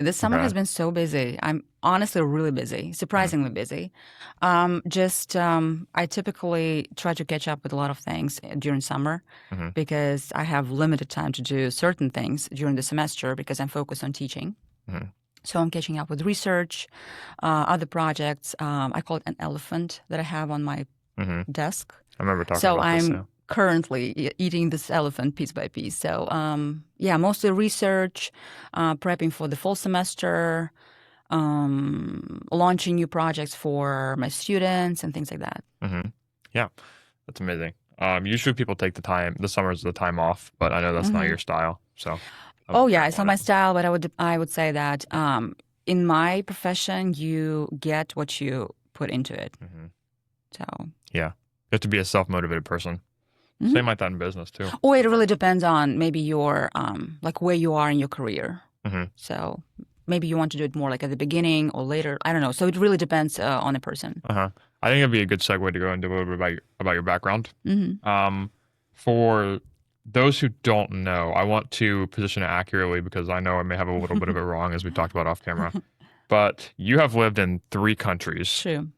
This summer Okay. has been so busy. I'm honestly really busy, surprisingly busy. I typically try to catch up with a lot of things during summer Mm-hmm. because I have limited time to do certain things during the semester because I'm focused on teaching. Mm-hmm. So I'm catching up with research, other projects. I call it an elephant that I have on my Mm-hmm. desk. I remember talking So about this. I'm Yeah. currently eating this elephant piece by piece. So yeah, mostly research, prepping for the fall semester, launching new projects for my students and things like that. Mm-hmm. Yeah. That's amazing. Usually people take the summer as the time off, but I know that's not your style. So Oh I'm yeah, kind of it's not on my it. style, but I would say that in my profession, you get what you put into it. Mm-hmm. So. Yeah. You have to be a self-motivated person. Mhm. Same like that in business too. Oh, it really depends on maybe your like where you are in your career. Mm-hmm. So maybe you want to do it more like at the beginning or later. I don't know. So it really depends on a person. Uh-huh. I think it'd be a good segue to go into a little bit about your background. Hmm. For those who don't know, I want to position it accurately because I know I may have a little bit of it wrong as we talked about off camera. But you have lived in 3 countries, True.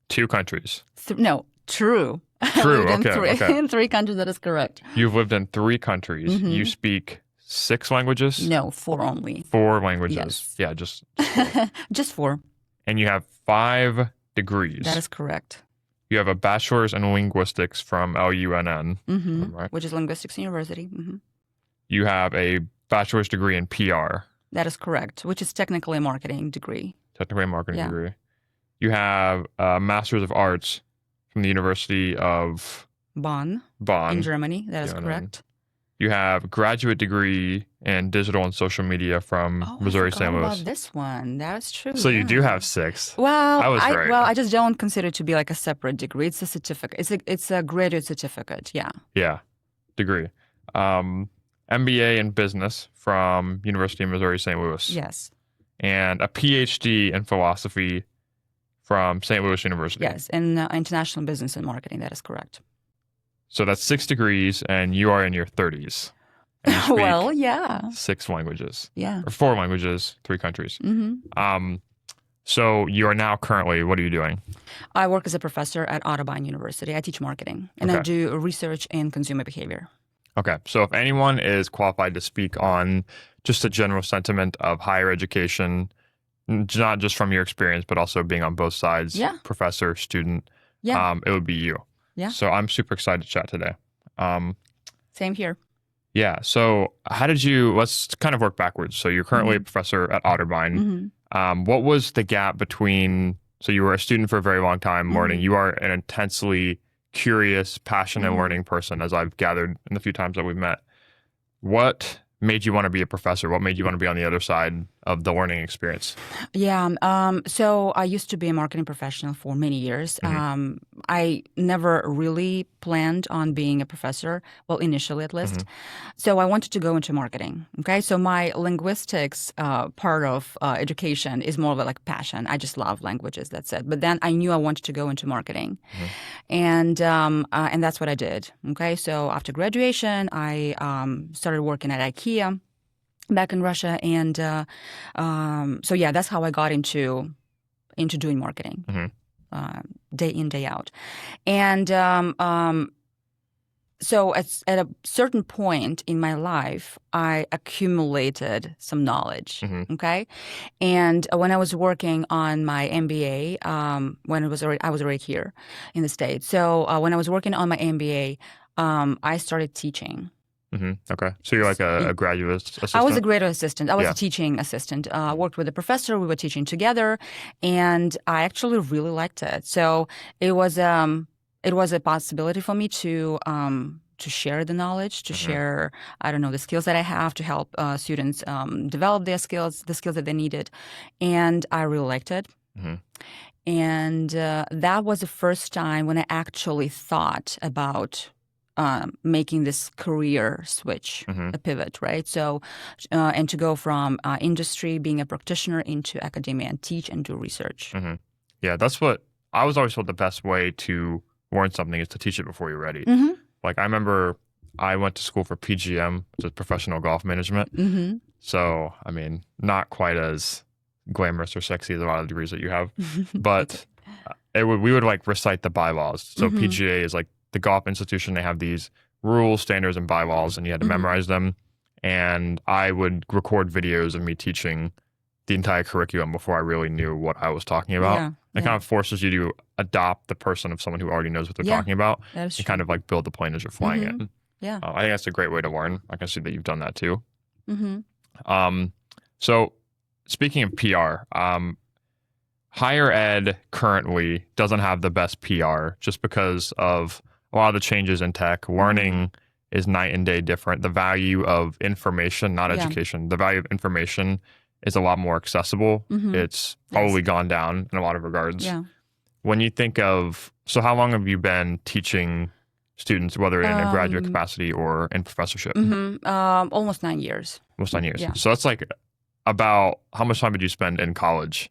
2 countries. No, true. I True. lived in Okay. three Okay. in 3 countries. That is correct. You've lived in 3 countries. You speak 6 languages? No, 4 only. 4 languages. Yes. Yeah, just Just 4. and you have 5 degrees. That is correct. You have a bachelor's in linguistics from LUNN, right? Which is Linguistics University. You have a bachelor's degree in PR, That is correct. Which is technically a marketing degree. technically a marketing Yeah. degree. You have a master's of arts from the University of Bonn Bonn. in Germany. That is UNN. correct. You have a graduate degree in digital and social media from Oh, Missouri I forgot St. Louis. about this one. That's true. So you do yeah. have 6. Well, I was right. I just don't consider it to be like a separate degree. It's a certificate. It's a graduate certificate. Yeah. Yeah, degree. MBA in business from University of Missouri St. Louis. Yes. And a PhD in philosophy from St. Louis University. Yes. In international business and marketing. That is correct. So that's 6 degrees, and you are in your 30s. And you speak Well, yeah. 6 languages, Yeah. or 4 languages, 3 countries. Mm-hmm. So you are now currently, what are you doing? I work as a professor at Otterbein University. I teach marketing, and I Okay. do research in consumer behavior. Okay, so if anyone is qualified to speak on just a general sentiment of higher education, not just from your experience, but also being on both sides, Yeah. professor, student, Yeah. it would be you. Yeah. So I'm super excited to chat today. Same here. Yeah, so let's kind of work backwards. So you're currently a professor at Otterbein. What was the gap between, so you were a student for a very long time learning, you are an intensely curious, passionate learning person, as I've gathered in the few times that we've met. What made you want to be a professor? What made you want to be on the other side of the learning experience? Yeah. So I used to be a marketing professional for many years. I never really planned on being a professor. Well, initially at least. So I wanted to go into marketing. Okay. So my linguistics part of education is more of a like passion. I just love languages. That's it. But then I knew I wanted to go into marketing, and that's what I did. Okay. So after graduation, I started working at IKEA back in Russia, and so yeah, that's how I got into doing marketing, day in, day out. And so at a certain point in my life, I accumulated some knowledge. Okay, and when I was working on my MBA, I was already here in the States. So when I was working on my MBA, I started teaching. Okay. So you're like a graduate assistant? I was a graduate assistant. I was Yeah. a teaching assistant. I worked with a professor. We were teaching together, and I actually really liked it. So it was a possibility for me to share the knowledge, to share, I don't know, the skills that I have to help students develop their skills, the skills that they needed. And I really liked it. And that was the first time when I actually thought about making this career switch, a pivot, right? So, and to go from industry, being a practitioner, into academia and teach and do research. Yeah, that's what I was always told the best way to learn something is to teach it before you're ready. Like I remember I went to school for PGM, which is professional golf management. So, I mean, not quite as glamorous or sexy as a lot of degrees that you have, but we would like recite the bylaws. So PGA is like the golf institution. They have these rules, standards, and bylaws, and you had to memorize them. And I would record videos of me teaching the entire curriculum before I really knew what I was talking about. Yeah, it kind of forces you to adopt the person of someone who already knows what they're talking about and kind of like build the plane as you're flying it. Yeah. I think that's a great way to learn. I can see that you've done that too. So speaking of PR, higher ed currently doesn't have the best PR just because of a lot of the changes in tech. Learning is night and day different. The value of information, not education, the value of information is a lot more accessible. It's probably gone down in a lot of regards. Yeah. When you think of, so how long have you been teaching students, whether in a graduate capacity or in professorship? Almost 9 years. Almost 9 years. Yeah. So that's like about, how much time did you spend in college?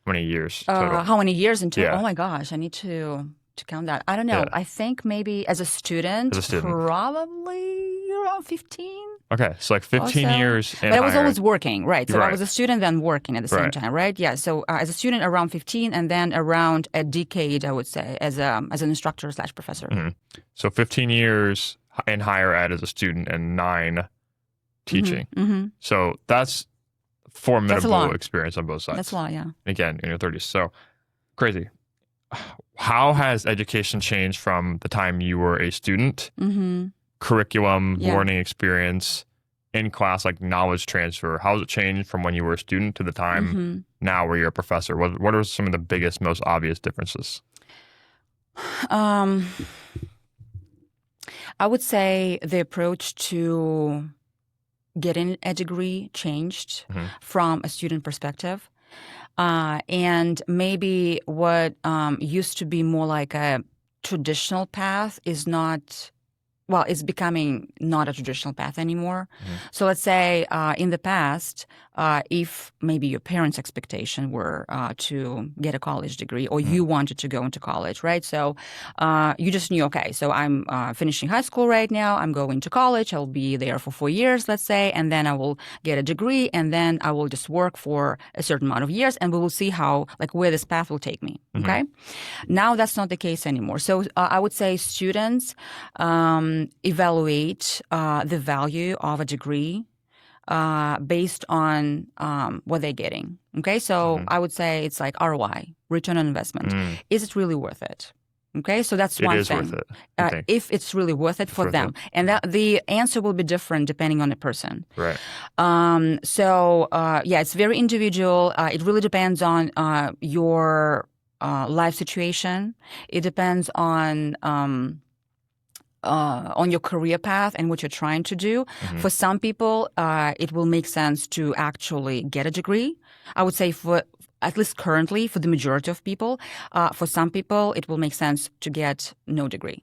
How many years total? How many years in total? Yeah. Oh my gosh, I need to count that. I don't know. Yeah. I think maybe as a student, probably around 15. Okay, so like 15 years in But I was higher always ed. working, right? So Right. I was a student then working at the same time, right? Yeah. So as a student, around 15, and then around a decade, I would say, as an instructor / professor. So 15 years in higher ed as a student and 9 teaching. So that's formidable experience on both sides. That's a lot, yeah. Again, in your 30s. So crazy. How has education changed from the time you were a student? Curriculum, learning experience, in class, like knowledge transfer. How has it changed from when you were a student to the time now where you're a professor? What are some of the biggest, most obvious differences? I would say the approach to getting a degree changed from a student perspective. And maybe what used to be more like a traditional path is not, well, it's becoming not a traditional path anymore. So let's say in the past, if maybe your parents' expectation were to get a college degree or you wanted to go into college, right? So you just knew, okay, so I'm finishing high school right now. I'm going to college. I'll be there for 4 years, let's say, and then I will get a degree, and then I will just work for a certain amount of years, and we will see how, like, where this path will take me, okay? Now that's not the case anymore. So I would say students evaluate the value of a degree based on what they're getting. Okay, so I would say it's like ROI, return on investment. Is it really worth it? Okay, so that's one thing. It is worth it. If it's really worth it for them. And that the answer will be different depending on the person. Right. So, yeah, it's very individual. It really depends on your life situation. It depends on your career path and what you're trying to do. For some people, it will make sense to actually get a degree. I would say for, at least currently, for the majority of people, for some people, it will make sense to get no degree.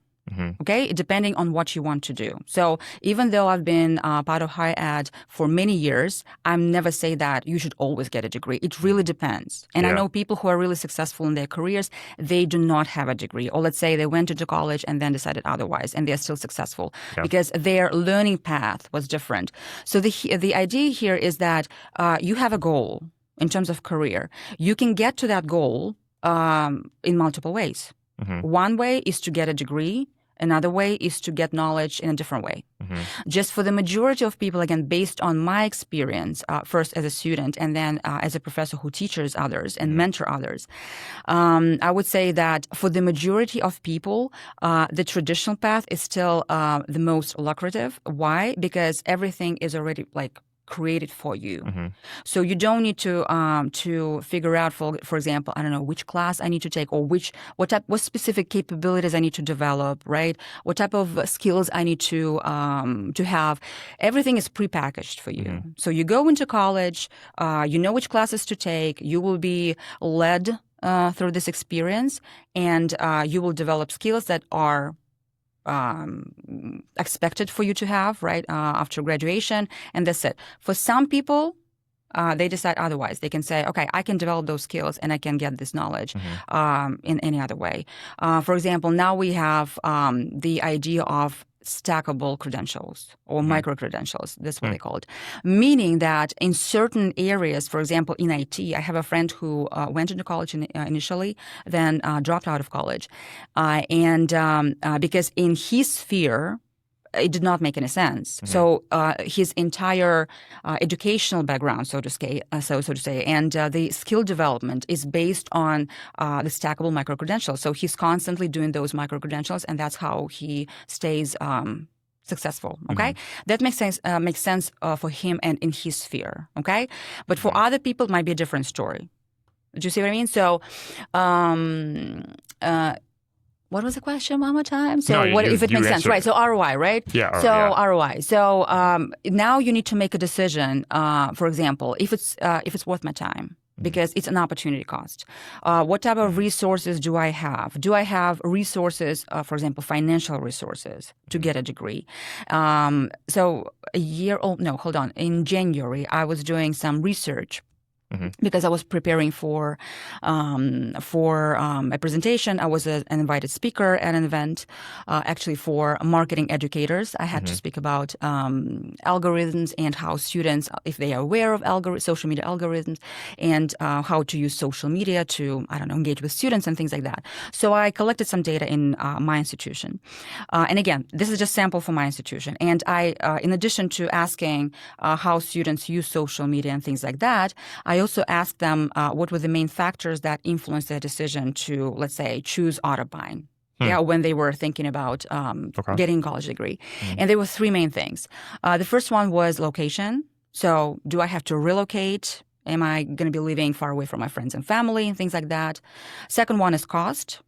Okay, depending on what you want to do. So even though I've been part of higher ed for many years, I never say that you should always get a degree. It really depends. And I know people who are really successful in their careers, they do not have a degree. Or let's say they went into college and then decided otherwise, and they're still successful because their learning path was different. So the idea here is that you have a goal in terms of career. You can get to that goal in multiple ways. One way is to get a degree. Another way is to get knowledge in a different way. Just for the majority of people, again, based on my experience, first as a student and then as a professor who teaches others and mentor others, I would say that for the majority of people, the traditional path is still the most lucrative. Why? Because everything is already like created for you. So you don't need to figure out, for example, I don't know, which class I need to take or what specific capabilities I need to develop, right? What type of skills I need to have. Everything is prepackaged for you. So you go into college, you know which classes to take, you will be led through this experience, and you will develop skills that are expected for you to have, right, after graduation, and that's it. For some people, they decide otherwise. They can say, okay, I can develop those skills and I can get this knowledge in any other way. For example, now we have the idea of stackable credentials or micro credentials. That's what they call it. Meaning that in certain areas, for example, in IT, I have a friend who went into college initially, then dropped out of college. Because in his sphere, it did not make any sense. So his entire educational background, so to say, and the skill development is based on the stackable micro-credentials. So he's constantly doing those micro-credentials, and that's how he stays successful. Okay, that makes sense for him and in his sphere. Okay, but for other people, it might be a different story. Do you see what I mean? So. What was the question one more time? So if it makes sense, right? So ROI, right? Yeah. ROI. So now you need to make a decision. For example, if it's worth my time, because it's an opportunity cost. What type of resources do I have? Do I have resources, for example, financial resources to get a degree? So in January, I was doing some research. Because I was preparing for a presentation. I was an invited speaker at an event, actually for marketing educators. I had to speak about algorithms and how students, if they are aware of social media algorithms, and how to use social media to, engage with students and things like that. So I collected some data in my institution. And again, this is just sample for my institution. And I, in addition to asking how students use social media and things like that, I also asked them what were the main factors that influenced their decision to, let's say, choose Otterbein. When they were thinking about getting a college degree. And there were three main things. The first one was location. So do I have to relocate? Am I going to be living far away from my friends and family and things like that? Second one is cost.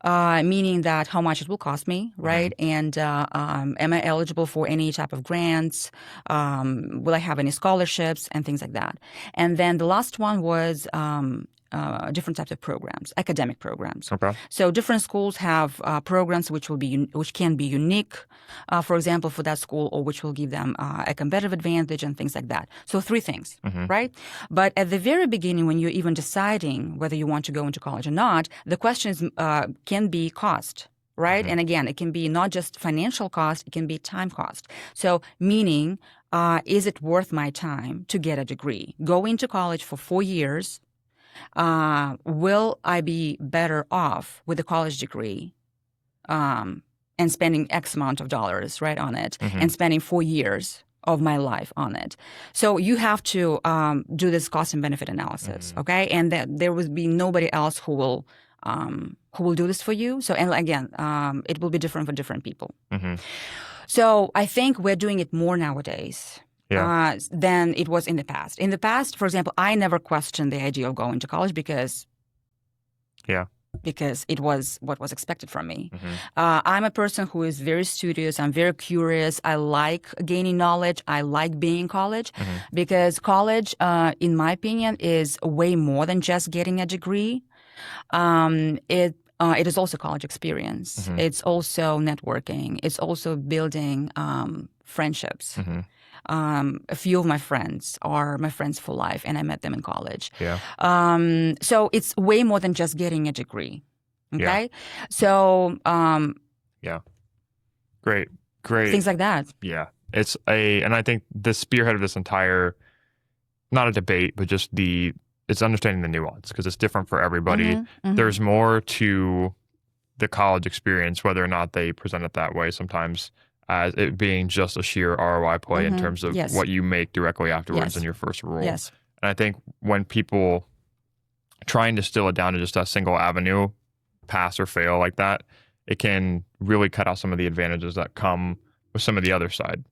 Meaning that how much it will cost me, right? And am I eligible for any type of grants? Will I have any scholarships and things like that? And then the last one was different types of programs, academic programs. Okay. So different schools have programs which can be unique, for example, for that school, or which will give them a competitive advantage and things like that. So three things, right? But at the very beginning, when you're even deciding whether you want to go into college or not, the questions can be cost. Right? And again, it can be not just financial cost, it can be time cost. So meaning, is it worth my time to get a degree? Go into college for 4 years. Will I be better off with a college degree and spending X amount of dollars, right, on it, and spending 4 years of my life on it? So you have to do this cost and benefit analysis, okay? And there will be nobody else who will do this for you. So, and again, it will be different for different people. So I think we're doing it more nowadays. Than it was in the past. In the past, for example, I never questioned the idea of going to college because it was what was expected from me. I'm a person who is very studious. I'm very curious. I like gaining knowledge. I like being in college because college, in my opinion, is way more than just getting a degree. It is also college experience. It's also networking. It's also building friendships. A few of my friends are my friends for life, and I met them in college. So it's way more than just getting a degree. Okay? So Great. Things like that. Yeah. And I think the spearhead of this entire, not a debate, but just it's understanding the nuance, because it's different for everybody. There's more to the college experience, whether or not they present it that way sometimes, as it being just a sheer ROI play in terms of what you make directly afterwards in your first role. And I think when people try and distill it down to just a single avenue, pass or fail like that, it can really cut out some of the advantages that come with some of the other side.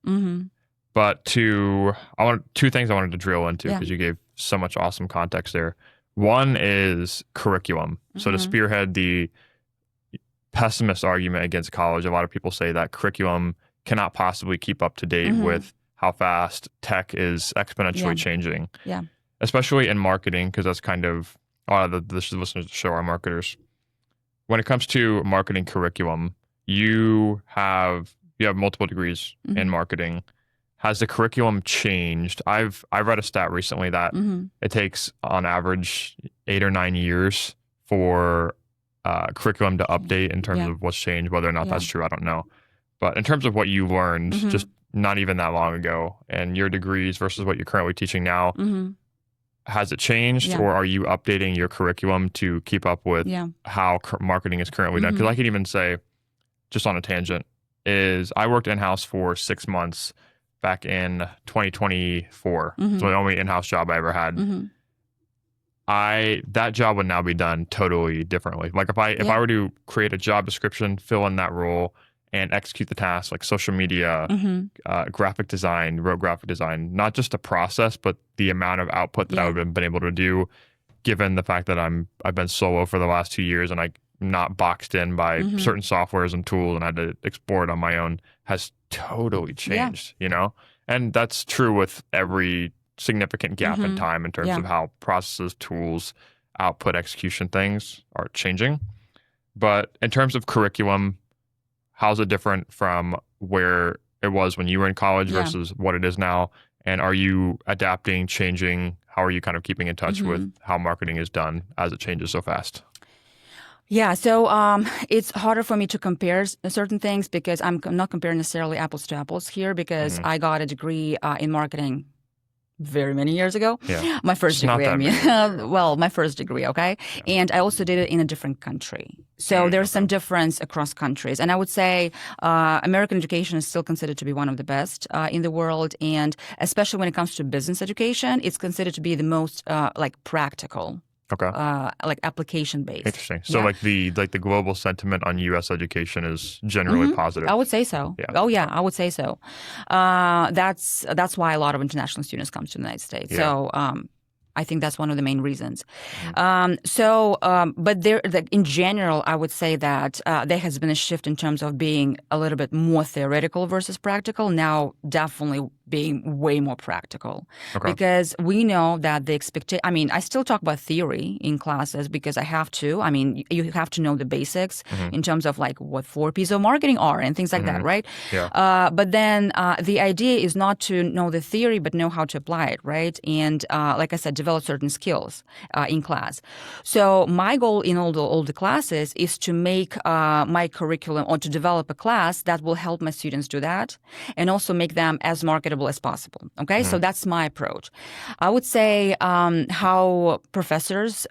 But two things I wanted to drill into, because you gave so much awesome context there. One is curriculum. So to spearhead the pessimist argument against college, a lot of people say that curriculum cannot possibly keep up to date with how fast tech is exponentially changing. Especially in marketing, because that's kind of a lot of the listeners to the show are marketers. When it comes to marketing curriculum, you have multiple degrees in marketing. Has the curriculum changed? I've read a stat recently that it takes on average 8 or 9 years for curriculum to update in terms of what's changed. Whether or not that's true, I don't know. But in terms of what you learned, just not even that long ago, and your degrees versus what you're currently teaching now, has it changed, or are you updating your curriculum to keep up with how marketing is currently done? Because I can even say, just on a tangent, is I worked in-house for 6 months back in 2024. It's the only in-house job I ever had. That job would now be done totally differently. Like if I were to create a job description, fill in that role, and execute the tasks like social media, graphic design, road graphic design, not just a process, but the amount of output that I would have been able to do, given the fact that I've been solo for the last 2 years and I'm not boxed in by certain softwares and tools and I had to explore it on my own, has totally changed, you know? And that's true with every significant gap in time in terms of how processes, tools, output, execution things are changing. But in terms of curriculum, how's it different from where it was when you were in college versus what it is now? And are you adapting, changing? How are you kind of keeping in touch with how marketing is done as it changes so fast? Yeah, so it's harder for me to compare certain things because I'm not comparing necessarily apples to apples here because I got a degree in marketing very many years ago. My first degree, I mean. Well, my first degree, okay? And I also did it in a different country. So there's some difference across countries. And I would say American education is still considered to be one of the best in the world. And especially when it comes to business education, it's considered to be the most like practical. Like application based. Interesting. So like the global sentiment on U.S. education is generally positive. I would say so. Oh yeah, I would say so. That's why a lot of international students come to the United States. So I think that's one of the main reasons. But there, in general, I would say that there has been a shift in terms of being a little bit more theoretical versus practical. Now, definitely being way more practical. Because we know that the expectation, I mean, I still talk about theory in classes because I have to. I mean, you have to know the basics in terms of like what 4 P's of marketing are and things like that, right? But then the idea is not to know the theory, but know how to apply it, right? And like I said, develop certain skills in class. So my goal in all the classes is to make my curriculum or to develop a class that will help my students do that and also make them as marketable as possible. Okay, so that's my approach. I would say how professors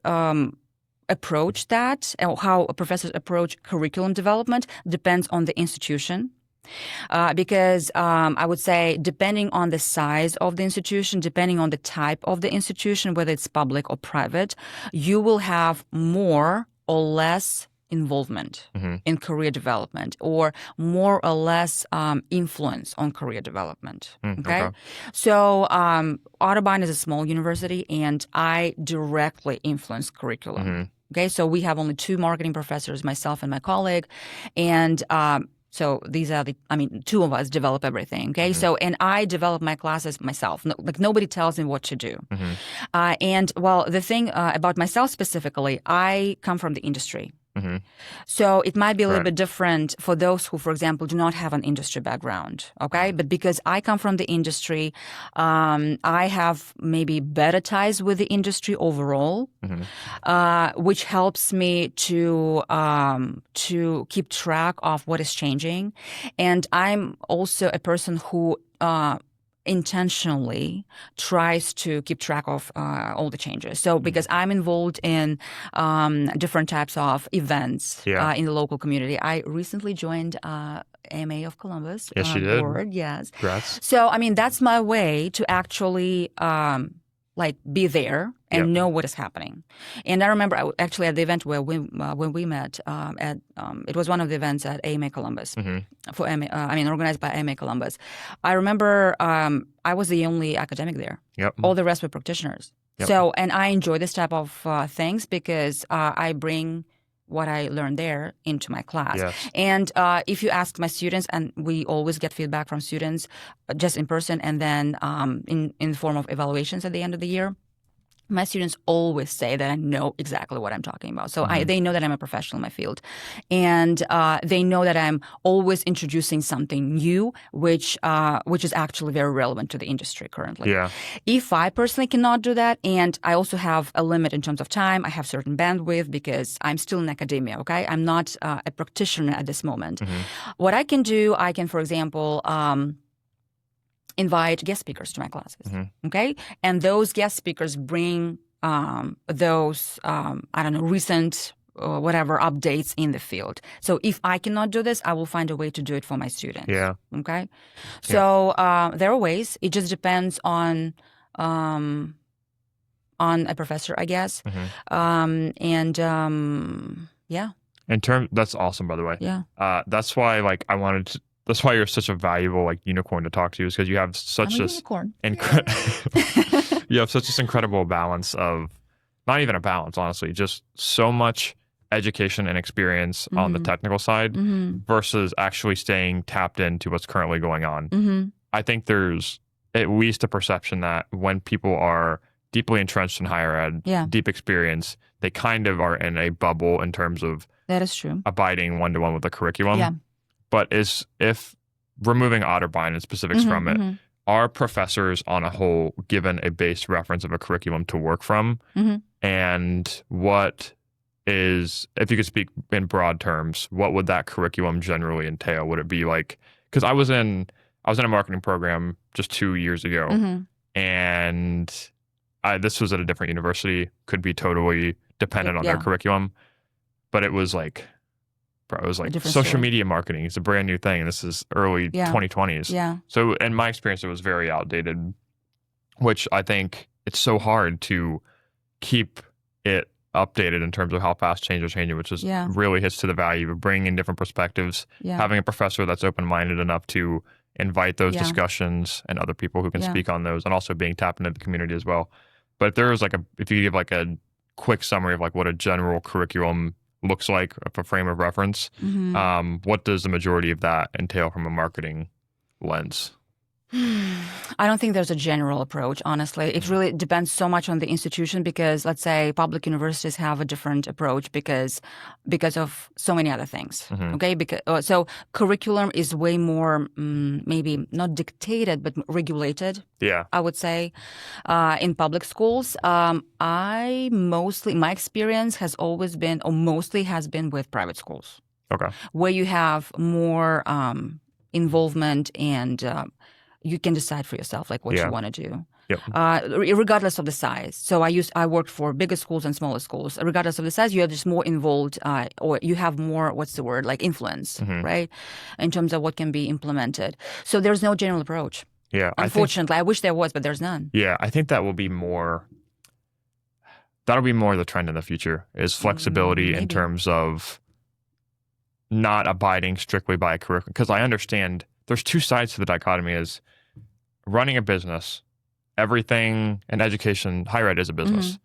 approach that, or how professors approach curriculum development depends on the institution. Because I would say depending on the size of the institution, depending on the type of the institution, whether it's public or private, you will have more or less involvement in career development or more or less influence on career development. Okay? So Otterbein is a small university and I directly influence curriculum. Okay, so we have only 2 marketing professors, myself and my colleague, and so these are 2 of us develop everything, okay? So, and I develop my classes myself. Like nobody tells me what to do. And well, the thing about myself specifically, I come from the industry. So it might be a little bit different for those who, for example, do not have an industry background, okay? But because I come from the industry, I have maybe better ties with the industry overall, which helps me to keep track of what is changing. And I'm also a person who intentionally tries to keep track of all the changes. So because I'm involved in different types of events in the local community. I recently joined AMA of Columbus. Yes, you did. Board, yes. Congrats. So, I mean, that's my way to actually like be there and know what is happening. And I remember actually at the event where when we met it was one of the events at AMA Columbus for AMA, organized by AMA Columbus. I remember I was the only academic there. All the rest were practitioners. So, and I enjoy this type of things because I bring what I learned there into my class. And if you ask my students, and we always get feedback from students just in person and then in the form of evaluations at the end of the year, my students always say that I know exactly what I'm talking about. So they know that I'm a professional in my field. And they know that I'm always introducing something new, which is actually very relevant to the industry currently. Yeah. If I personally cannot do that, and I also have a limit in terms of time, I have certain bandwidth because I'm still in academia, okay? I'm not a practitioner at this moment. What I can do, I can, for example, invite guest speakers to my classes, okay? And those guest speakers bring those, recent whatever updates in the field. So if I cannot do this, I will find a way to do it for my students. Yeah. Okay? So there are ways. It just depends on a professor, I guess. That's awesome, by the way. Yeah. That's why that's why you're such a valuable unicorn to talk to, is because you have such this you have such this incredible balance of, not even a balance, honestly, just so much education and experience on the technical side versus actually staying tapped into what's currently going on. I think there's at least a perception that when people are deeply entrenched in higher ed, deep experience, they kind of are in a bubble in terms of that is true, abiding one-to-one with the curriculum. But if removing Otterbein and specifics from it, are professors on a whole given a base reference of a curriculum to work from? And what is, if you could speak in broad terms, what would that curriculum generally entail? Would it be because I was in a marketing program just 2 years ago, and this was at a different university, could be totally dependent on their curriculum, but it was social story. Media marketing is a brand new thing. This is early 2020s. Yeah. So in my experience, it was very outdated, which I think it's so hard to keep it updated in terms of how fast change is changing, which is really hits to the value of bringing in different perspectives, having a professor that's open-minded enough to invite those discussions and other people who can speak on those, and also being tapped into the community as well. But if there was if you give a quick summary of what a general curriculum looks like, a frame of reference, what does the majority of that entail from a marketing lens? I don't think there's a general approach, honestly. It really depends so much on the institution, because let's say public universities have a different approach because of so many other things. Okay, so curriculum is way more maybe not dictated but regulated. Yeah, I would say in public schools. My experience has always been, or mostly has been, with private schools. Okay, where you have more involvement and you can decide for yourself what you want to do, regardless of the size. So I worked for bigger schools and smaller schools. Regardless of the size, you are just more involved, or you have more influence, right, in terms of what can be implemented. So there's no general approach. Yeah, unfortunately, I wish there was, but there's none. Yeah, I think that will be more. That'll be more the trend in the future, is flexibility in terms of not abiding strictly by a curriculum. Because I understand there's two sides to the dichotomy: is running a business, everything in education, higher ed is a business.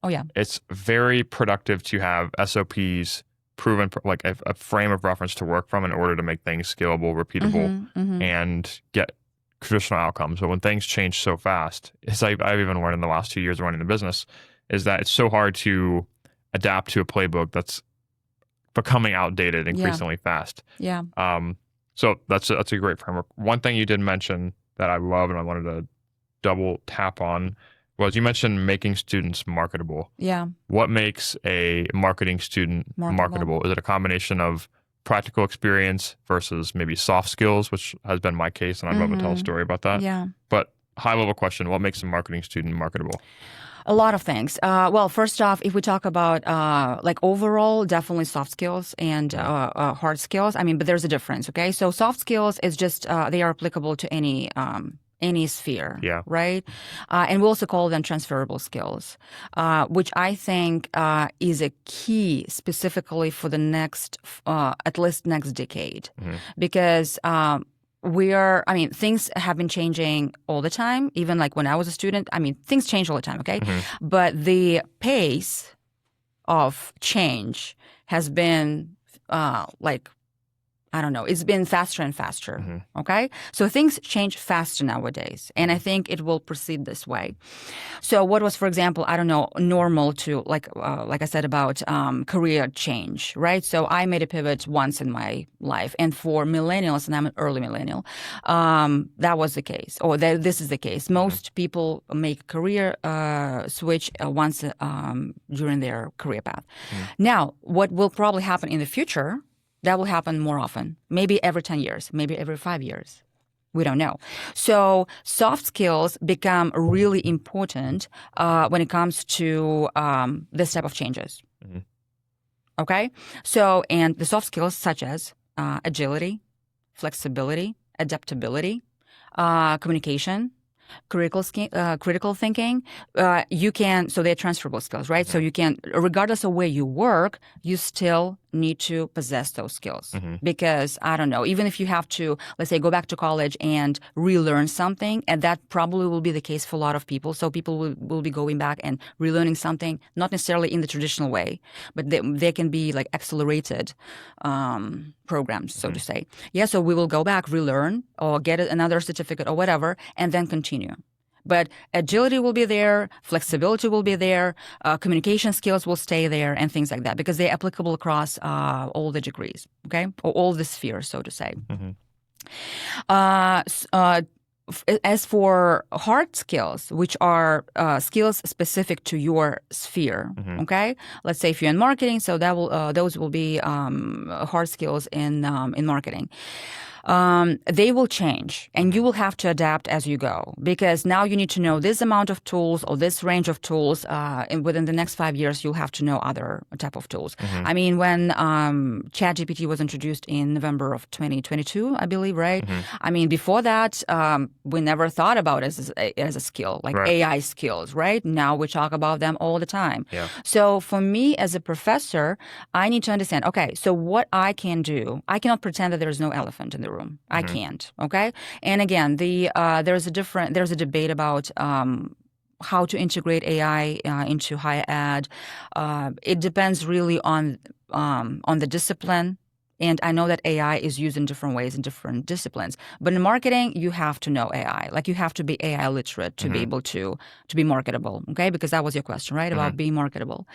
Oh yeah. It's very productive to have SOPs, proven, a frame of reference to work from in order to make things scalable, repeatable, and get traditional outcomes. But when things change so fast, as I've even learned in the last 2 years of running the business, is that it's so hard to adapt to a playbook that's becoming outdated increasingly fast. Yeah. So that's a great framework. One thing you did mention that I love and I wanted to double tap on was, you mentioned making students marketable. Yeah. What makes a marketing student marketable? Is it a combination of practical experience versus maybe soft skills, which has been my case, and I'd love to tell a story about that. Yeah. But high level question, what makes a marketing student marketable? A lot of things. Well, first off, if we talk about overall, definitely soft skills and hard skills. But there's a difference, okay? So soft skills is just they are applicable to any sphere, right? And we also call them transferable skills, which I think is a key specifically for the next, at least next decade, because things have been changing all the time. Even when I was a student, things change all the time, okay? But the pace of change has been I don't know, it's been faster and faster, okay? So things change faster nowadays, and I think it will proceed this way. So what was, for example, I don't know, normal to, like I said about career change, right? So I made a pivot once in my life, and for millennials, and I'm an early millennial, that was the case, or this is the case. Most people make a career switch once during their career path. Now, what will probably happen in the future, that will happen more often, maybe every 10 years, maybe every 5 years. We don't know. So soft skills become really important when it comes to this type of changes. Okay? So, and the soft skills such as agility, flexibility, adaptability, communication, critical thinking, so they're transferable skills, right? So you can, regardless of where you work, you still need to possess those skills. Because, I don't know, even if you have to, let's say, go back to college and relearn something, and that probably will be the case for a lot of people. So people will be going back and relearning something, not necessarily in the traditional way, but they can be like accelerated programs, so to say. Yeah, so we will go back, relearn, or get another certificate or whatever, and then continue. But agility will be there, flexibility will be there, communication skills will stay there, and things like that, because they're applicable across all the degrees, okay, or all the spheres, so to say. As for hard skills, which are skills specific to your sphere, okay? Let's say if you're in marketing, so that will those will be hard skills in marketing. They will change, and you will have to adapt as you go, because now you need to know this amount of tools or this range of tools, and within the next 5 years, you'll have to know other type of tools. I mean, when ChatGPT was introduced in November of 2022, I believe, right? I mean, before that, we never thought about it as a skill, like AI skills, right? Now we talk about them all the time. So for me as a professor, I need to understand, okay, so what I can do, I cannot pretend that there is no elephant in the room. I can't. Okay. And again, there's a debate about how to integrate AI into higher ed. It depends really on the discipline. And I know that AI is used in different ways in different disciplines. But in marketing, you have to know AI. Like you have to be AI literate to be able to be marketable. Okay, because that was your question, right? About being marketable.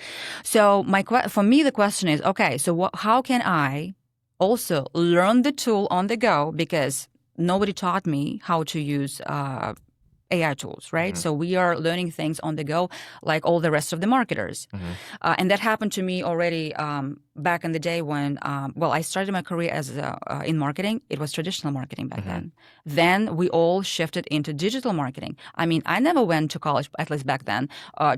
So for me, the question is, okay, so how can I also learn the tool on the go, because nobody taught me how to use AI tools, right? So we are learning things on the go like all the rest of the marketers. And that happened to me already back in the day when, I started my career as in marketing. It was traditional marketing back then. Then we all shifted into digital marketing. I mean, I never went to college, at least back then,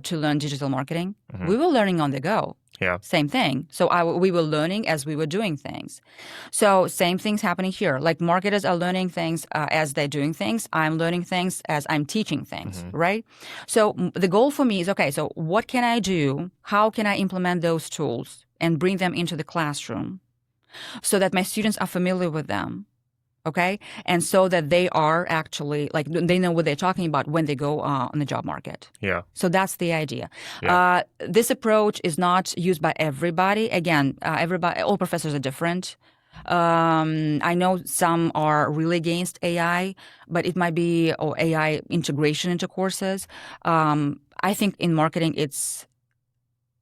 to learn digital marketing. We were learning on the go. Yeah. Same thing. So we were learning as we were doing things. So same things happening here. Like marketers are learning things as they're doing things. I'm learning things as I'm teaching things, right? So the goal for me is, okay, so what can I do? How can I implement those tools and bring them into the classroom so that my students are familiar with them? Okay. And so that they are actually, like, they know what they're talking about when they go on the job market. Yeah. So that's the idea. Yeah. This approach is not used by everybody. Again, all professors are different. I know some are really against AI, but it might be, or AI integration into courses. I think in marketing, it's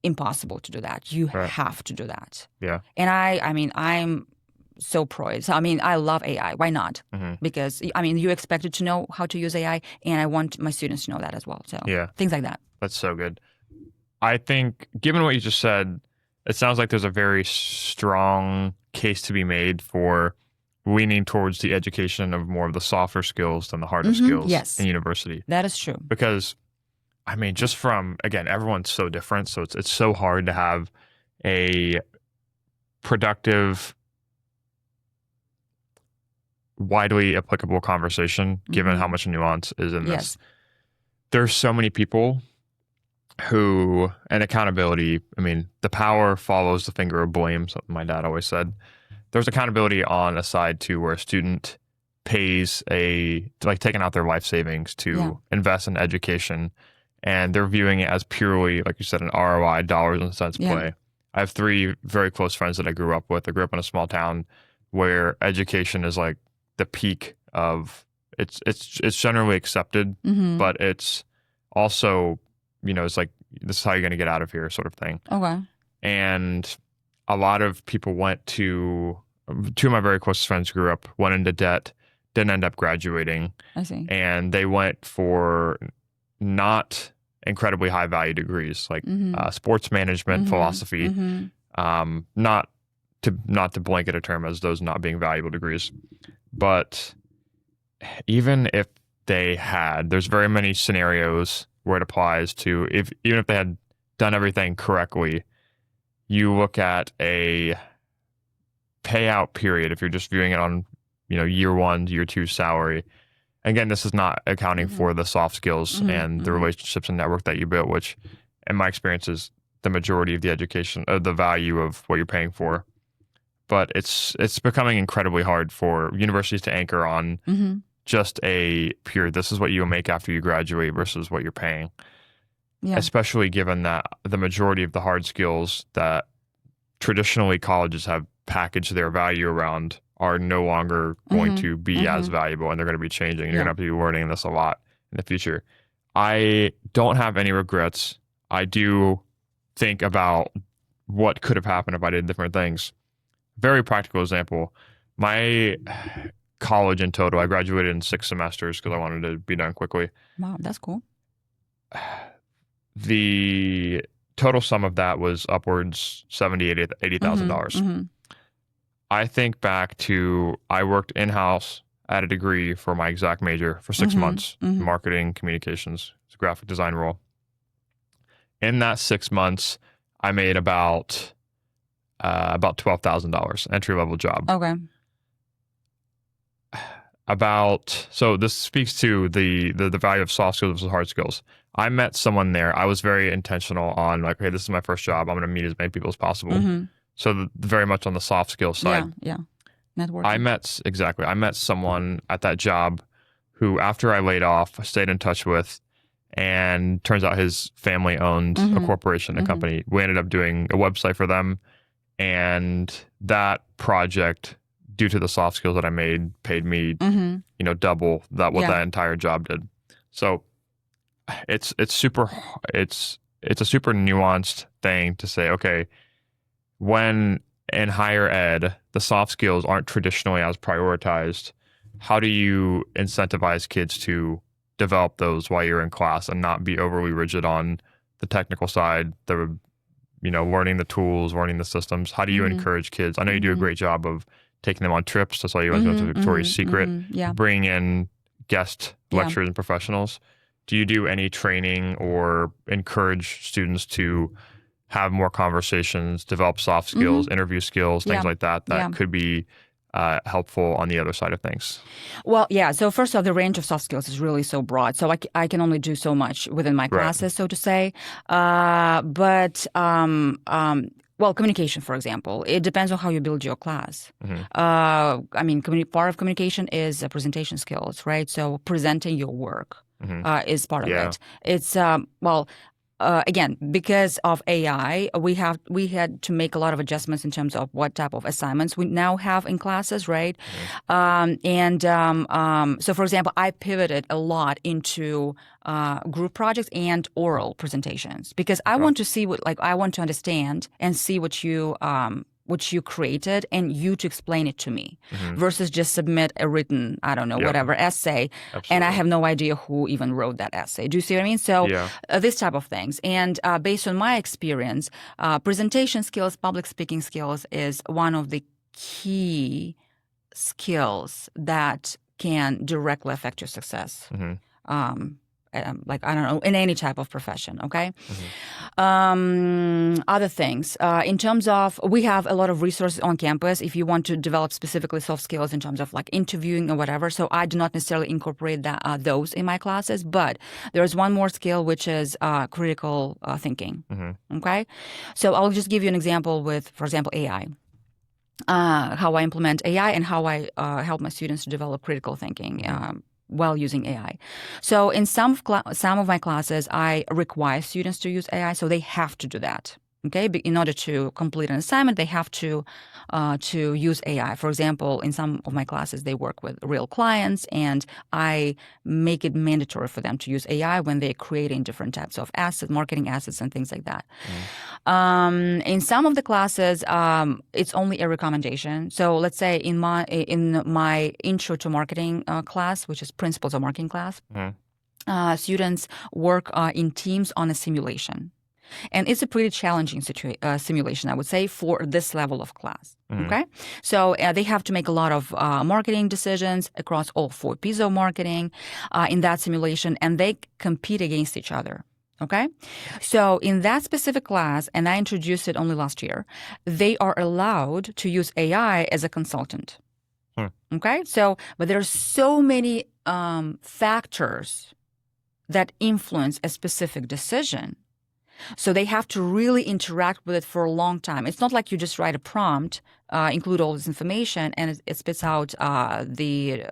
impossible to do that. You have to do that. Yeah. And I mean, I'm so pro it. So, I mean, I love AI. Why not? Because, I mean, you're expected to know how to use AI, and I want my students to know that as well. So things like that. That's so good. I think, given what you just said, it sounds like there's a very strong case to be made for leaning towards the education of more of the softer skills than the harder skills in university. That is true. Because, I mean, just from, again, everyone's so different. So it's so hard to have a productive, widely applicable conversation, given how much nuance is in this. There's so many people who, and accountability, I mean, the power follows the finger of blame, something my dad always said. There's accountability on a side too, where a student pays taking out their life savings to invest in education, and they're viewing it as purely, like you said, an ROI, dollars and cents play. I have 3 very close friends that I grew up with. I grew up in a small town. where education is like the peak of it's generally accepted, but it's also, it's like, this is how you're going to get out of here sort of thing. Okay. And a lot of people two of my very closest friends grew up, went into debt, didn't end up graduating. I see. And they went for not incredibly high value degrees like sports management, philosophy, not to blanket a term as those not being valuable degrees. But even if they had, there's very many scenarios where it applies to, even if they had done everything correctly, you look at a payout period, if you're just viewing it on, year 1 to year 2 salary. Again, this is not accounting for the soft skills and the relationships and network that you built, which in my experience is the majority of the education, the value of what you're paying for. But it's becoming incredibly hard for universities to anchor on just a pure, this is what you'll make after you graduate versus what you're paying. Yeah. Especially given that the majority of the hard skills that traditionally colleges have packaged their value around are no longer going to be as valuable, and they're going to be changing. You're going to have to be learning this a lot in the future. I don't have any regrets. I do think about what could have happened if I did different things. Very practical example. My college in total, I graduated in 6 semesters because I wanted to be done quickly. Wow, that's cool. The total sum of that was upwards $80,000. I think back to, I worked in-house at a degree for my exact major for 6 months, marketing communications. It's a graphic design role. In that 6 months, I made about $12,000, entry-level job. Okay. So this speaks to the value of soft skills versus hard skills. I met someone there. I was very intentional on like, hey, this is my first job. I'm going to meet as many people as possible. So very much on the soft skills side. Yeah. Networking. I met someone at that job who, after I laid off, I stayed in touch with, and turns out his family owned a corporation, a company. We ended up doing a website for them, and that project, due to the soft skills that I made, paid me, double what that entire job did. So it's a super nuanced thing to say, okay, when in higher ed, the soft skills aren't traditionally as prioritized, how do you incentivize kids to develop those while you're in class and not be overly rigid on the technical side, learning the tools, learning the systems? How do you encourage kids? I know you do a great job of taking them on trips. That's why you went to Victoria's Secret, bringing in guest lecturers and professionals. Do you do any training or encourage students to have more conversations, develop soft skills, interview skills, things like that could be helpful on the other side of things? Well, yeah. So first off, the range of soft skills is really so broad. So I can only do so much within my classes, so to say. Well, communication, for example, it depends on how you build your class. Part of communication is presentation skills, right? So presenting your work is part of it. It's, again, because of AI, we had to make a lot of adjustments in terms of what type of assignments we now have in classes, right? So, for example, I pivoted a lot into group projects and oral presentations because I want to see I want to understand and see what you created and you to explain it to me versus just submit a written, whatever essay. Absolutely. And I have no idea who even wrote that essay. Do you see what I mean? So this type of things. And based on my experience, presentation skills, public speaking skills is one of the key skills that can directly affect your success. In any type of profession, okay? Other things. In terms of, we have a lot of resources on campus if you want to develop specifically soft skills in terms of like interviewing or whatever. So I do not necessarily incorporate those in my classes, but there's one more skill, which is critical thinking, okay? So I'll just give you an example with, for example, AI. How I implement AI and how I help my students to develop critical thinking while using AI. So in some of my classes, I require students to use AI, so they have to do that. Okay, in order to complete an assignment, they have to use AI. For example, in some of my classes, they work with real clients, and I make it mandatory for them to use AI when they're creating different types of assets, marketing assets, and things like that. In some of the classes, it's only a recommendation. So let's say in my intro to marketing class, which is principles of marketing class, students work in teams on a simulation. And it's a pretty challenging simulation, I would say, for this level of class. Okay, so they have to make a lot of marketing decisions across all 4 P's of marketing in that simulation, and they compete against each other. Okay, so in that specific class, and I introduced it only last year, they are allowed to use AI as a consultant. Okay, so but there are so many factors that influence a specific decision. So they have to really interact with it for a long time. It's not like you just write a prompt, include all this information, and it spits out the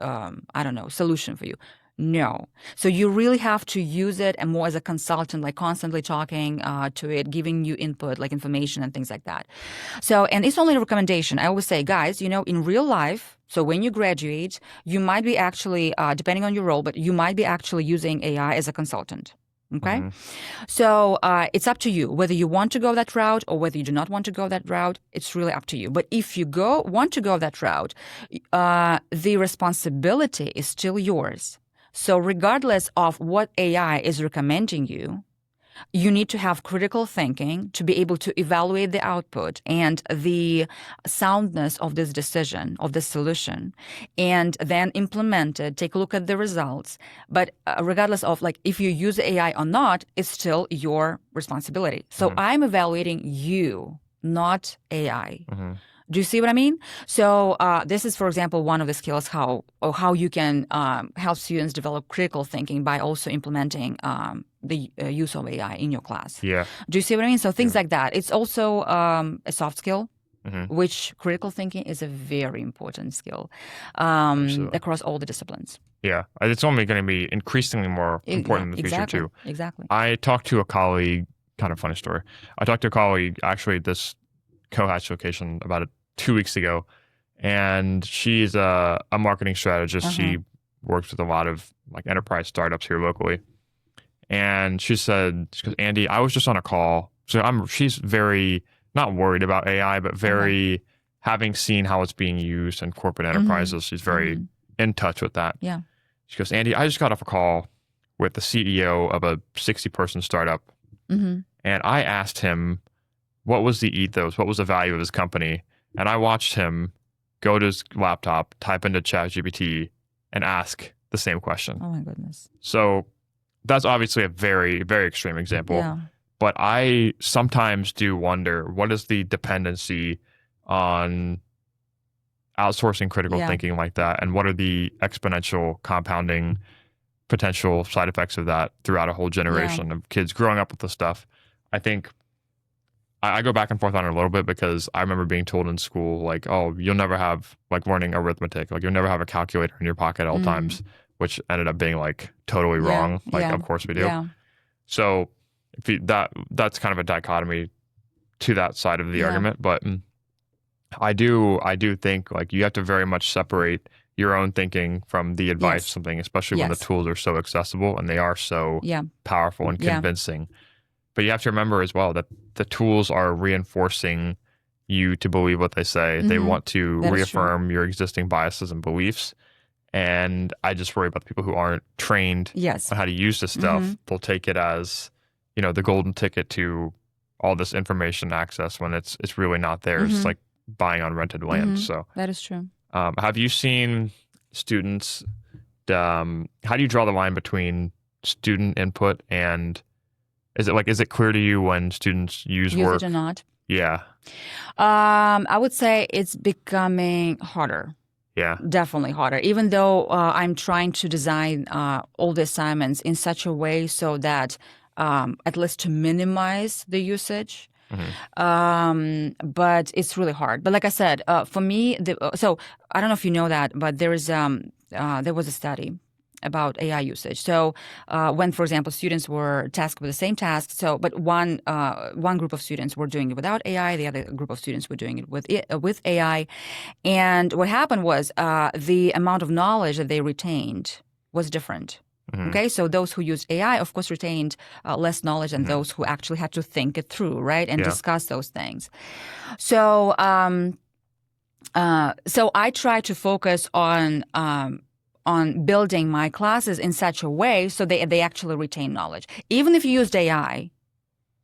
solution for you. No. So you really have to use it and more as a consultant, like constantly talking to it, giving you input, like information and things like that. So, and it's only a recommendation. I always say, guys, in real life, so when you graduate, you might be actually, depending on your role, but you might be actually using AI as a consultant. Okay? So it's up to you whether you want to go that route or whether you do not want to go that route. It's really up to you. But if you want to go that route, the responsibility is still yours. So regardless of what AI is recommending you need to have critical thinking to be able to evaluate the output and the soundness of this decision, of this solution, and then implement it, take a look at the results. But regardless of if you use AI or not, it's still your responsibility. So I'm evaluating you, not AI. Do you see what I mean? So this is, for example, one of the skills how you can help students develop critical thinking by also implementing the use of AI in your class. Yeah. Do you see what I mean? So things like that. It's also a soft skill, which critical thinking is a very important skill across all the disciplines. Yeah. It's only going to be increasingly more important in the future too. Exactly. I talked to a colleague, kind of funny story. I talked to a colleague actually at this co-hatch location about 2 weeks ago, and she's a marketing strategist. She works with a lot of enterprise startups here locally. And she goes, Andy, I was just on a call. So she's very not worried about AI, but very having seen how it's being used in corporate enterprises. She's very in touch with that. Yeah. She goes, Andy, I just got off a call with the CEO of a 60-person startup. And I asked him, what was the ethos? What was the value of his company? And I watched him go to his laptop, type into ChatGPT, and ask the same question. Oh my goodness. So that's obviously a very, very extreme example. Yeah. But I sometimes do wonder, what is the dependency on outsourcing critical thinking like that? And what are the exponential compounding potential side effects of that throughout a whole generation of kids growing up with this stuff? I think I go back and forth on it a little bit because I remember being told in school, you'll never have, learning arithmetic, you'll never have a calculator in your pocket at all times, which ended up being, totally wrong. Of course we do. Yeah. So that's kind of a dichotomy to that side of the argument. But I do think, you have to very much separate your own thinking from the advice of something, especially when the tools are so accessible and they are so powerful and convincing. But you have to remember as well that the tools are reinforcing you to believe what they say. They want to reaffirm your existing biases and beliefs. And I just worry about the people who aren't trained on how to use this stuff. They'll take it as, the golden ticket to all this information access when it's really not theirs. It's like buying on rented land. So that is true. Have you seen students? How do you draw the line between student input and is it clear to you when students use work? Use it or not? Yeah. I would say it's becoming harder. Yeah. Definitely harder. Even though I'm trying to design all the assignments in such a way so that at least to minimize the usage. But it's really hard. But like I said, for me, so I don't know if you know that, but there was a study about AI usage. So when, for example, students were tasked with the same task, but one group of students were doing it without AI, the other group of students were doing it with AI, and what happened was the amount of knowledge that they retained was different. Okay, so those who used AI, of course, retained less knowledge than those who actually had to think it through, right, and discuss those things. So, so I try to focus on building my classes in such a way so they actually retain knowledge. Even if you used AI,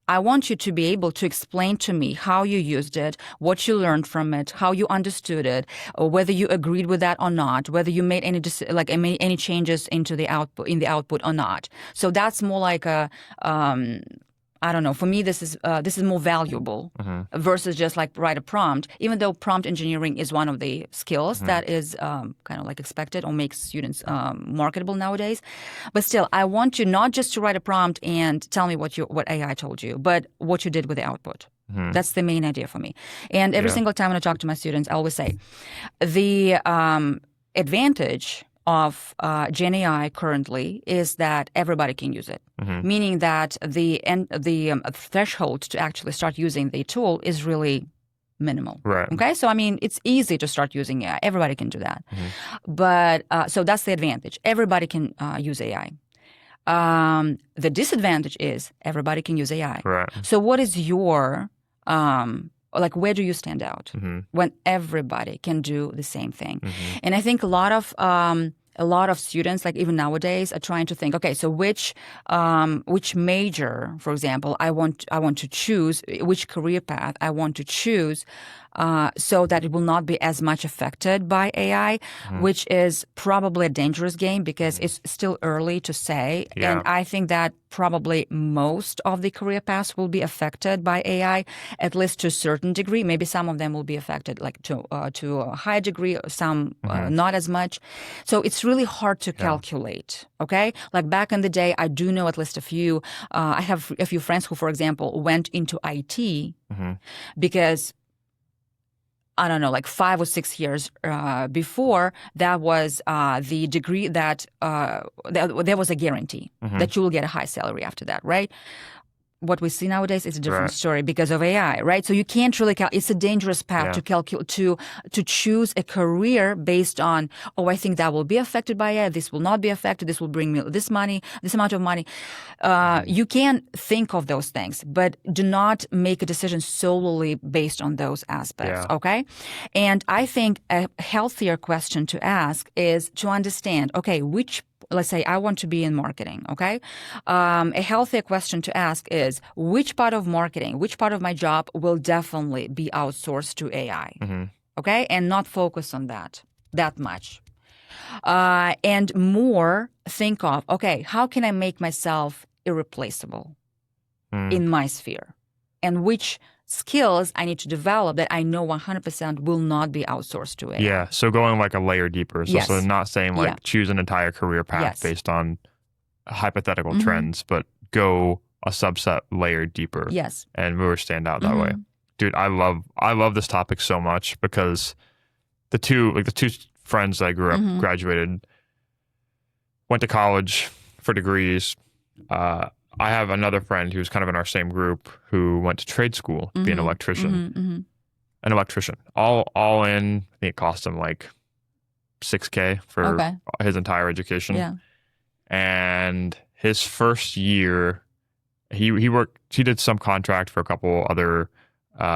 I want you to be able to explain to me how you used it, what you learned from it, how you understood it, or whether you agreed with that or not, whether you made any changes into the output or not. So that's more like a I don't know. For me, this is more valuable versus just like write a prompt. Even though prompt engineering is one of the skills that is kind of like expected or makes students marketable nowadays, but still, I want you not just to write a prompt and tell me what AI told you, but what you did with the output. That's the main idea for me. And every single time when I talk to my students, I always say the advantage of Gen AI currently is that everybody can use it, meaning that the threshold to actually start using the tool is really minimal. Right. Okay, so I mean, it's easy to start using AI. Everybody can do that. But so that's the advantage. Everybody can use AI. The disadvantage is everybody can use AI. Right. So what is your where do you stand out when everybody can do the same thing? And I think a lot of students, like even nowadays, are trying to think, okay, so which major, for example, I want to choose, which career path I want to choose, so that it will not be as much affected by AI, which is probably a dangerous game because it's still early to say. Yeah. And I think that probably most of the career paths will be affected by AI, at least to a certain degree. Maybe some of them will be affected like to a high degree, some not as much. So it's really hard to calculate, okay? Like back in the day, I do know at least a few. I have a few friends who, for example, went into IT because I don't know, like 5 or 6 years before, that was the degree that there was a guarantee that you will get a high salary after that, right? What we see nowadays is a different story because of AI, right? So you can't really it's a dangerous path to calculate to choose a career based on, oh, I think that will be affected by AI. This will not be affected. This will bring me this amount of money. You can think of those things, but do not make a decision solely based on those aspects. Okay, and I think a healthier question to ask is to understand, okay, let's say I want to be in marketing, okay? A healthier question to ask is, which part of marketing, which part of my job will definitely be outsourced to AI, okay? And not focus on that much. And more think of, okay, how can I make myself irreplaceable in my sphere? And which skills I need to develop that I know 100% will not be outsourced to AI. Yeah, so going like a layer deeper. So not saying like choose an entire career path based on hypothetical trends, but go a subset layer deeper. Yes. And really stand out that way. Dude, I love this topic so much because the two friends that I grew up, graduated, went to college for degrees. I have another friend who's kind of in our same group who went to trade school to be an electrician. An electrician. All in, I think it cost him like $6,000 for his entire education. Yeah. And his first year, he did some contract for a couple other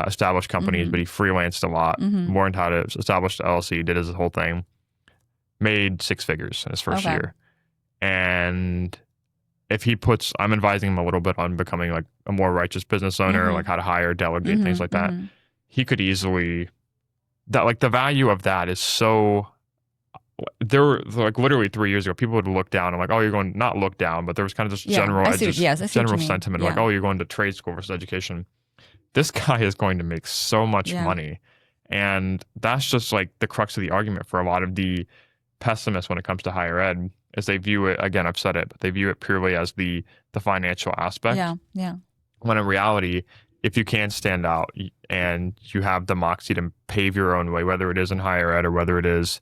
established companies, but he freelanced a lot, more into how to establish the LLC, did his whole thing, made 6 figures in his first year. And if he I'm advising him a little bit on becoming like a more righteous business owner, like how to hire, delegate, things like that. He could easily, the value of that is so, there were like literally 3 years ago, people would look down and like, oh, you're going, not look down, but there was kind of this general sentiment, like, oh, you're going to trade school versus education. This guy is going to make so much money. And that's just like the crux of the argument for a lot of the pessimists when it comes to higher ed, is they view it, again, I've said it, but they view it purely as the financial aspect. When in reality, if you can stand out and you have the moxie to pave your own way, whether it is in higher ed or whether it is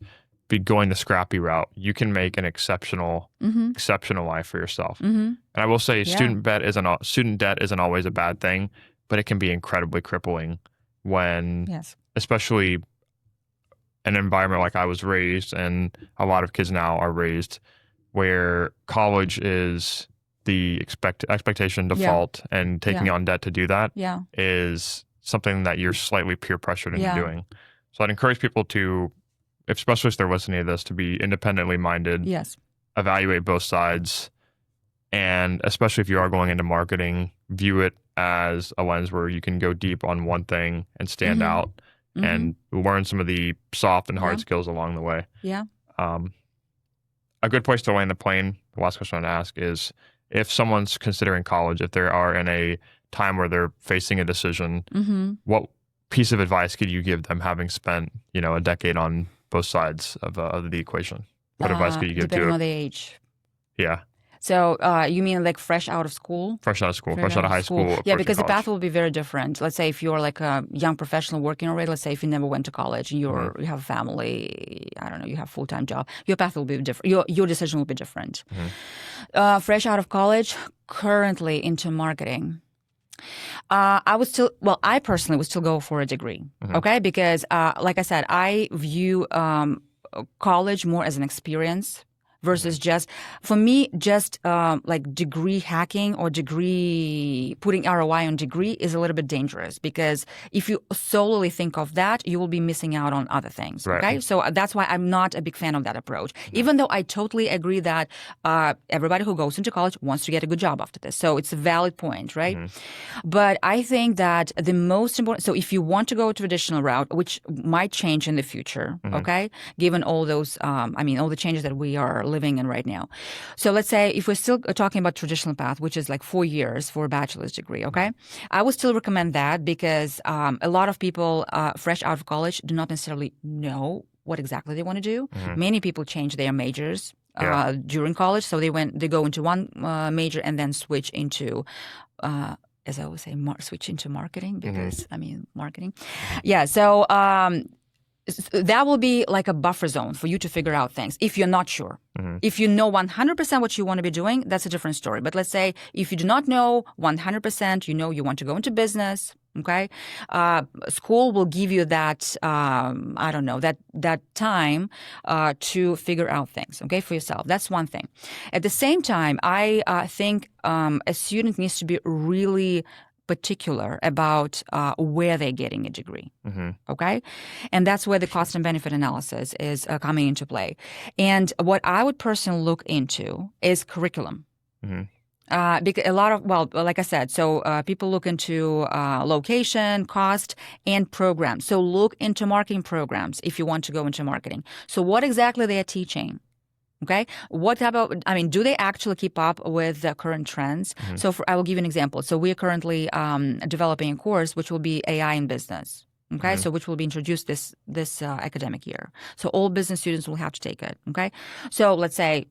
speak, going the scrappy route, you can make an exceptional life for yourself. And I will say, student debt isn't always a bad thing, but it can be incredibly crippling when, especially an environment like I was raised, and a lot of kids now are raised, where college is the expectation default, and taking on debt to do that is something that you're slightly peer pressured into doing. So I'd encourage people to, especially if they're listening to this, to be independently minded, evaluate both sides, and especially if you are going into marketing, view it as a lens where you can go deep on one thing and stand out and learn some of the soft and hard skills along the way. A good place to land the plane, the last question I want to ask is, if someone's considering college, if they are in a time where they're facing a decision, what piece of advice could you give them, having spent, a decade on both sides of the equation? What advice could you give depending on the age? Yeah. So you mean like fresh out of school? Fresh out of high school. Yeah, because college. the path will be very different. Let's say if you're like a young professional working already, let's say if you never went to college and you have a family, I don't know, you have a full-time job, your path will be different. Your decision will be different. Fresh out of college, currently into marketing. I personally would still go for a degree, okay? Because like I said, I view college more as an experience versus just like degree hacking or putting ROI on degree is a little bit dangerous, because if you solely think of that, you will be missing out on other things. Right. Okay, so that's why I'm not a big fan of that approach. Even though I totally agree that everybody who goes into college wants to get a good job after this, so it's a valid point, right? But I think that the most important. So if you want to go a traditional route, which might change in the future, okay, given all those, all the changes that we are living in right now. So let's say if we're still talking about traditional path, which is like 4 years for a bachelor's degree, okay? I would still recommend that, because a lot of people fresh out of college do not necessarily know what exactly they want to do. Many people change their majors during college, so they go into one major and then switch into as I always say, switch into marketing, because marketing. Yeah, so that will be like a buffer zone for you to figure out things if you're not sure. If you know 100% what you want to be doing, that's a different story. But let's say if you do not know 100%, you want to go into business, okay? School will give you that, that time to figure out things, okay, for yourself. That's one thing. At the same time, I think a student needs to be really particular about where they're getting a degree, okay? And that's where the cost and benefit analysis is coming into play. And what I would personally look into is curriculum. Because a lot of, like I said, so people look into location, cost, and programs. So look into marketing programs if you want to go into marketing. So what exactly they are teaching? Okay, what type of, do they actually keep up with the current trends? So I will give you an example. So we are currently developing a course which will be AI in business. Okay, so which will be introduced this academic year. So all business students will have to take it. Okay, so let's say,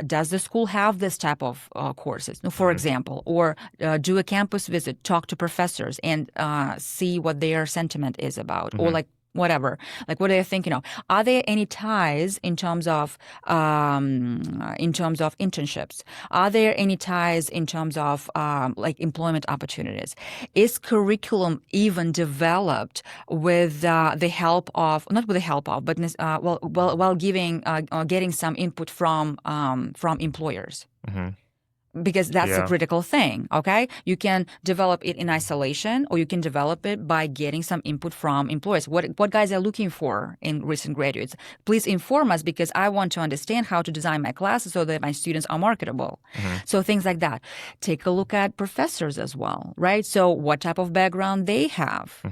does the school have this type of courses, for example, or do a campus visit, talk to professors, and see what their sentiment is about, or like whatever, like what are they thinking of? Are there any ties in terms of internships? Are there any ties in terms of like employment opportunities? Is curriculum even developed with the help of, not with the help of, but while getting some input from employers? Because that's a critical thing, okay? You can develop it in isolation, or you can develop it by getting some input from employers. What guys are looking for in recent graduates? Please inform us, because I want to understand how to design my classes so that my students are marketable. So things like that. Take a look at professors as well, right? So what type of background they have.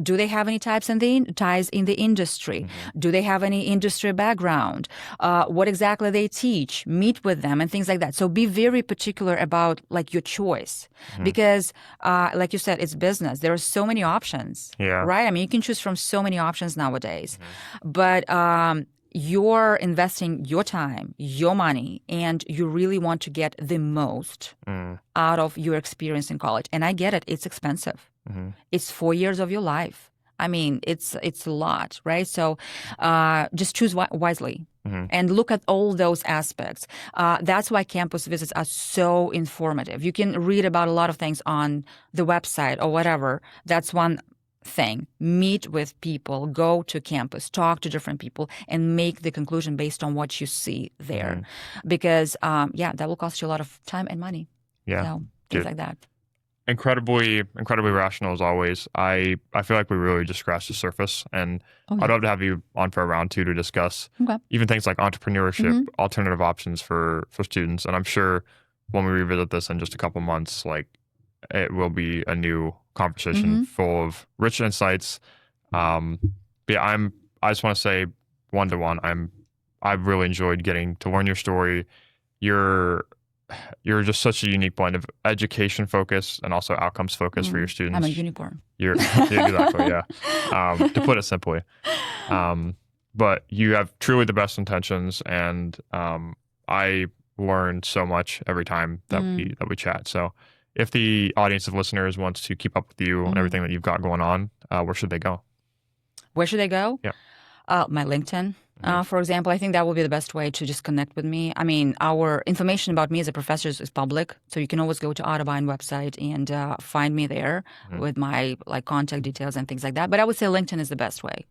Do they have any ties in the industry? Do they have any industry background? What exactly they teach? Meet with them and things like that. So be very particular about like your choice, because like you said, it's business. There are so many options, right? You can choose from so many options nowadays, but you're investing your time, your money, and you really want to get the most out of your experience in college. And I get it. It's expensive. It's 4 years of your life. I mean, it's a lot, right? So just choose wisely. Mm-hmm. And look at all those aspects. That's why campus visits are so informative. You can read about a lot of things on the website or whatever. That's one thing. Meet with people, go to campus, talk to different people, and make the conclusion based on what you see there. Mm-hmm. Because, that will cost you a lot of time and money. Yeah. So things like that. Incredibly rational as always. I feel like we really just scratched the surface, and I'd love to have you on for a round 2 to discuss even things like entrepreneurship, alternative options for students. And I'm sure when we revisit this in just a couple months, like it will be a new conversation full of rich insights. But yeah, I just want to say one-to-one, I've really enjoyed getting to learn your story. You're just such a unique blend of education focus and also outcomes focus for your students. I'm a unicorn. You're exactly, yeah. To put it simply. But you have truly the best intentions, and I learn so much every time that we chat. So if the audience of listeners wants to keep up with you and everything that you've got going on, where should they go? Where should they go? Yeah. My LinkedIn. For example, I think that will be the best way to just connect with me. I mean, our information about me as a professor is public, so you can always go to Otterbein website and find me there with my contact details and things like that. But I would say LinkedIn is the best way.